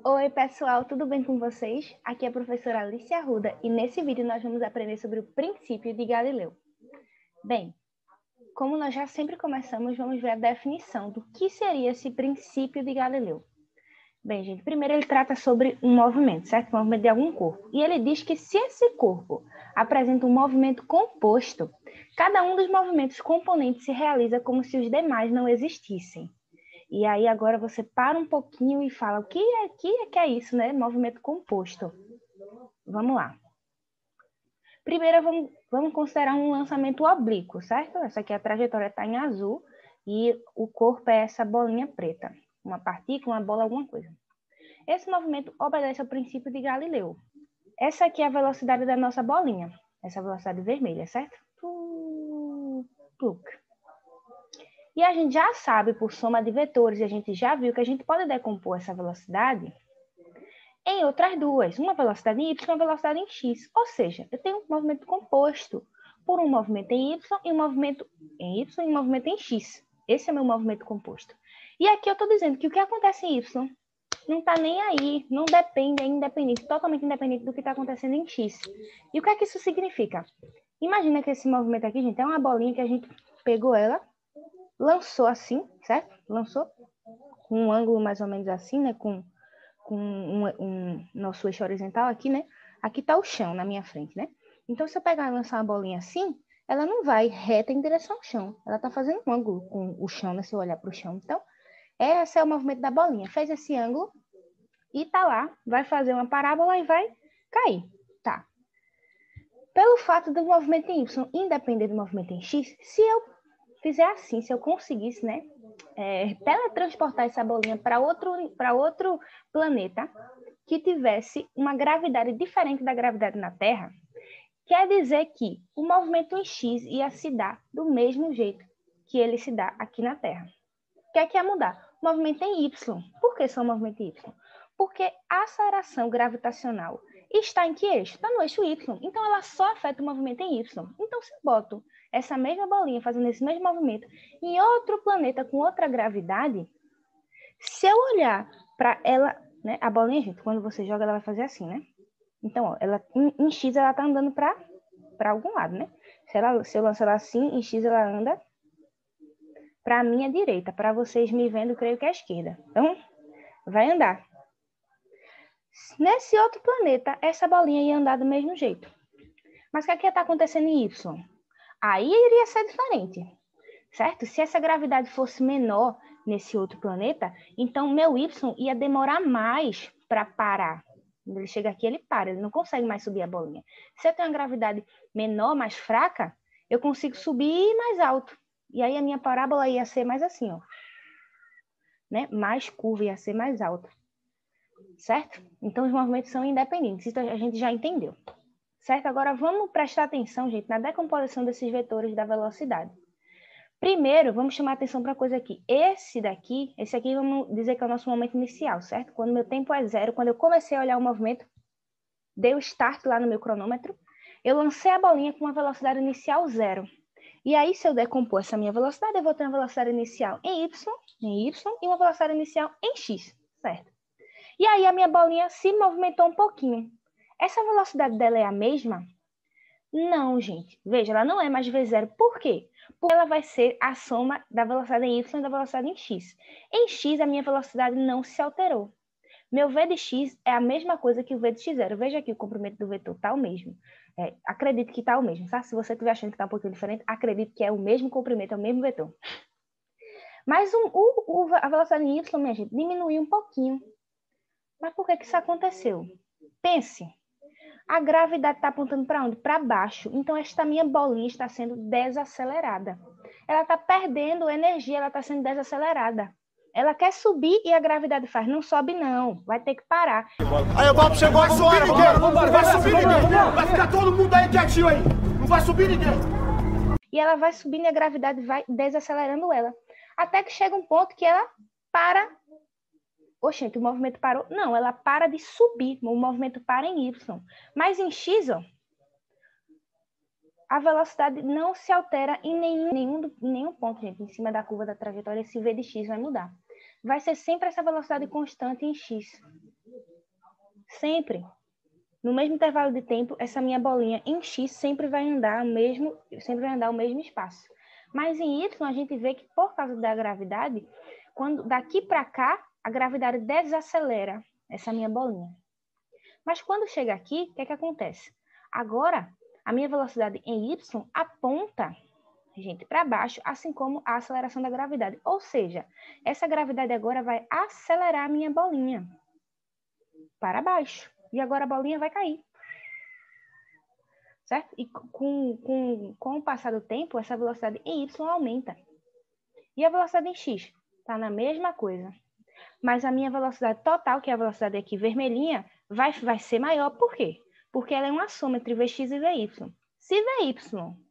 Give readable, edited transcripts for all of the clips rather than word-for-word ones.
Oi, pessoal, tudo bem com vocês? Aqui é a professora Alice Arruda e nesse vídeo nós vamos aprender sobre o princípio de Galileu. Bem, como nós já sempre começamos, vamos ver a definição do que seria esse princípio de Galileu. Bem, gente, primeiro ele trata sobre um movimento, certo? Um movimento de algum corpo. E ele diz que se esse corpo apresenta um movimento composto, cada um dos movimentos componentes se realiza como se os demais não existissem. E aí agora você para um pouquinho e fala, o que é isso, né? Movimento composto. Vamos lá. Primeiro vamos considerar um lançamento oblíquo, certo? Essa aqui a trajetória está em azul e o corpo é essa bolinha preta. Uma partícula, uma bola, alguma coisa. Esse movimento obedece ao princípio de Galileu. Essa aqui é a velocidade da nossa bolinha. Essa velocidade vermelha, certo? E a gente já sabe, por soma de vetores, e a gente já viu que a gente pode decompor essa velocidade em outras duas, uma velocidade em y e uma velocidade em x. Ou seja, eu tenho um movimento composto por um movimento em y e um movimento em y e um movimento em x. Esse é o meu movimento composto. E aqui eu estou dizendo que o que acontece em y não está nem aí, não depende, é independente, totalmente independente do que está acontecendo em x. E o que é que isso significa? Imagina que esse movimento aqui, gente, é uma bolinha que a gente pegou ela, lançou assim, certo? Lançou com um ângulo mais ou menos assim, né? Com nosso eixo horizontal aqui, né? Aqui tá o chão na minha frente, né? Então, se eu pegar e lançar uma bolinha assim, ela não vai reta em direção ao chão. Ela tá fazendo um ângulo com o chão, né? Se eu olhar para o chão. Então, esse é o movimento da bolinha. Fez esse ângulo e tá lá. Vai fazer uma parábola e vai cair. Tá. Pelo fato do movimento em Y independer do movimento em X, se eu fizer assim, se eu conseguisse, né, teletransportar essa bolinha para outro planeta que tivesse uma gravidade diferente da gravidade na Terra, quer dizer que o movimento em X ia se dar do mesmo jeito que ele se dá aqui na Terra. O que é que ia mudar? O movimento em Y. Por que só o movimento em Y? Porque a aceleração gravitacional está em que eixo? Está no eixo Y. Então, ela só afeta o movimento em Y. Então, se eu boto essa mesma bolinha fazendo esse mesmo movimento em outro planeta com outra gravidade, se eu olhar para ela, né, a bolinha, gente, quando você joga, ela vai fazer assim, né? Então, ó, ela, em X ela está andando para algum lado, né? Se eu lançar ela assim, em X ela anda para a minha direita. Para vocês me vendo, creio que é a esquerda. Então, vai andar. Nesse outro planeta, essa bolinha ia andar do mesmo jeito. Mas o que está acontecendo em Y? Aí iria ser diferente, certo? Se essa gravidade fosse menor nesse outro planeta, então meu Y ia demorar mais para parar. Quando ele chega aqui, ele para, ele não consegue mais subir a bolinha. Se eu tenho uma gravidade menor, mais fraca, eu consigo subir mais alto. E aí a minha parábola ia ser mais assim, ó. Né? Mais curva, ia ser mais alta. Certo? Então os movimentos são independentes, isso a gente já entendeu. Certo? Agora vamos prestar atenção, gente, na decomposição desses vetores da velocidade. Primeiro, vamos chamar atenção para uma coisa aqui. Esse aqui vamos dizer que é o nosso momento inicial, certo? Quando meu tempo é zero, quando eu comecei a olhar o movimento, deu start lá no meu cronômetro, eu lancei a bolinha com uma velocidade inicial zero. E aí, se eu decompor essa minha velocidade, eu vou ter uma velocidade inicial em Y e uma velocidade inicial em X, certo? E aí a minha bolinha se movimentou um pouquinho. Essa velocidade dela é a mesma? Não, gente. Veja, ela não é mais V0. Por quê? Porque ela vai ser a soma da velocidade em Y e da velocidade em X. Em X, a minha velocidade não se alterou. Meu V de X é a mesma coisa que o V de X0. Veja aqui, o comprimento do vetor está o mesmo. Acredito que está o mesmo, tá? Se você estiver achando que está um pouquinho diferente, acredito que é o mesmo comprimento, é o mesmo vetor. Mas a velocidade em Y, minha gente, diminuiu um pouquinho. Mas por que isso aconteceu? Pense, a gravidade está apontando para onde? Para baixo. Então, esta minha bolinha está sendo desacelerada. Ela está perdendo energia, ela está sendo desacelerada. Ela quer subir e a gravidade faz, não sobe não, vai ter que parar. Aí o Bob chegou agora, não vai subir ninguém, vai ficar todo mundo aí quietinho aí, não vai subir ninguém. E ela vai subindo e a gravidade vai desacelerando ela. Até que chega um ponto que ela para. Oxente, o movimento parou. Não, ela para de subir. O movimento para em Y. Mas em X, ó, a velocidade não se altera em nenhum ponto, gente. Em cima da curva da trajetória, esse V de X vai mudar. Vai ser sempre essa velocidade constante em X. Sempre. No mesmo intervalo de tempo, essa minha bolinha em X sempre vai andar o mesmo espaço. Mas em Y, a gente vê que por causa da gravidade, quando daqui para cá, a gravidade desacelera essa minha bolinha. Mas quando chega aqui, o que é que acontece? Agora, a minha velocidade em Y aponta, gente, para baixo, assim como a aceleração da gravidade. Ou seja, essa gravidade agora vai acelerar a minha bolinha para baixo. E agora a bolinha vai cair. Certo? E com o passar do tempo, essa velocidade em Y aumenta. E a velocidade em X está na mesma coisa. Mas a minha velocidade total, que é a velocidade aqui vermelhinha, vai ser maior. Por quê? Porque ela é uma soma entre Vx e Vy. Se Vy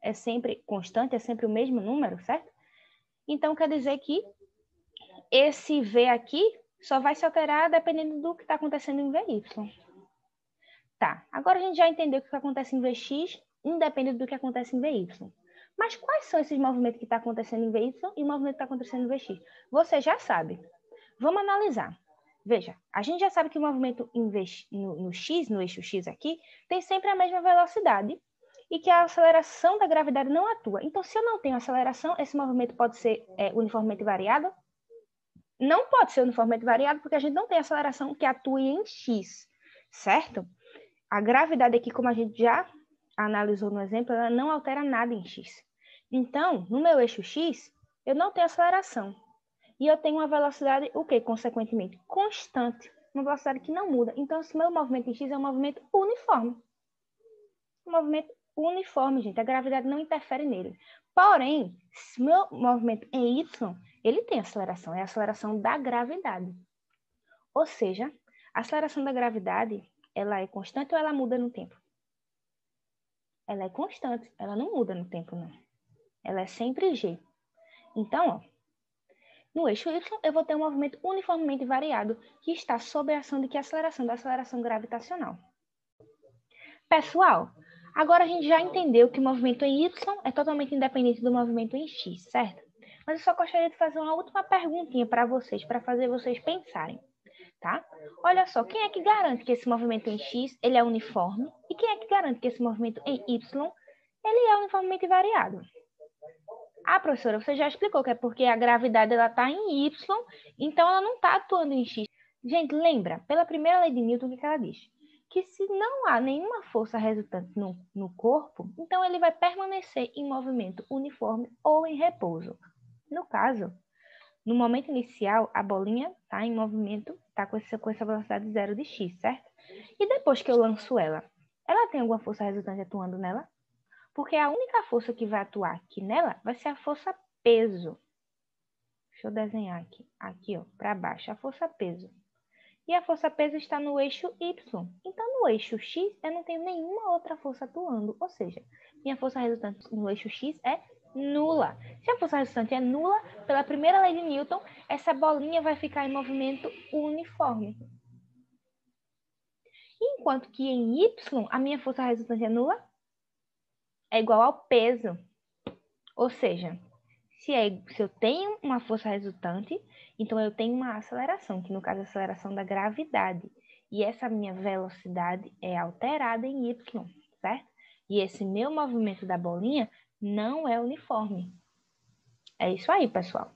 é sempre constante, é sempre o mesmo número, certo? Então, quer dizer que esse V aqui só vai se alterar dependendo do que está acontecendo em Vy. Tá, agora a gente já entendeu o que acontece em Vx, independente do que acontece em Vy. Mas quais são esses movimentos que estão acontecendo em Vy e o movimento que está acontecendo em Vx? Você já sabe. Vamos analisar. Veja, a gente já sabe que o movimento no X, no eixo X aqui, tem sempre a mesma velocidade e que a aceleração da gravidade não atua. Então, se eu não tenho aceleração, esse movimento pode ser uniformemente variado? Não pode ser uniformemente variado porque a gente não tem aceleração que atue em X, certo? A gravidade aqui, como a gente já analisou no exemplo, ela não altera nada em X. Então, no meu eixo X, eu não tenho aceleração. E eu tenho uma velocidade, o quê? Consequentemente, constante. Uma velocidade que não muda. Então, se meu movimento em X é um movimento uniforme. Um movimento uniforme, gente. A gravidade não interfere nele. Porém, se meu movimento em Y, ele tem aceleração. É a aceleração da gravidade. Ou seja, a aceleração da gravidade, ela é constante ou ela muda no tempo? Ela é constante. Ela não muda no tempo, não. Ela é sempre G. Então, ó. No eixo Y, eu vou ter um movimento uniformemente variado, que está sob a ação de que aceleração? Da aceleração gravitacional. Pessoal, agora a gente já entendeu que o movimento em Y é totalmente independente do movimento em X, certo? Mas eu só gostaria de fazer uma última perguntinha para vocês, para fazer vocês pensarem, tá? Olha só, quem é que garante que esse movimento em X ele é uniforme? E quem é que garante que esse movimento em Y ele é uniformemente variado? Ah, professora, você já explicou que é porque a gravidade está em Y, então ela não está atuando em X. Gente, lembra, pela primeira lei de Newton, o que ela diz? Que se não há nenhuma força resultante no corpo, então ele vai permanecer em movimento uniforme ou em repouso. No caso, no momento inicial, a bolinha está em movimento, está com essa velocidade zero de X, certo? E depois que eu lanço ela tem alguma força resultante atuando nela? Porque a única força que vai atuar aqui nela vai ser a força peso. Deixa eu desenhar aqui. Aqui, ó, para baixo, a força peso. E a força peso está no eixo Y. Então, no eixo X, eu não tenho nenhuma outra força atuando. Ou seja, minha força resultante no eixo X é nula. Se a força resultante é nula, pela primeira lei de Newton, essa bolinha vai ficar em movimento uniforme. Enquanto que em Y, a minha força resultante é nula, é igual ao peso. Ou seja, se eu tenho uma força resultante, então eu tenho uma aceleração, que no caso é a aceleração da gravidade. E essa minha velocidade é alterada em Y, certo? E esse meu movimento da bolinha não é uniforme. É isso aí, pessoal.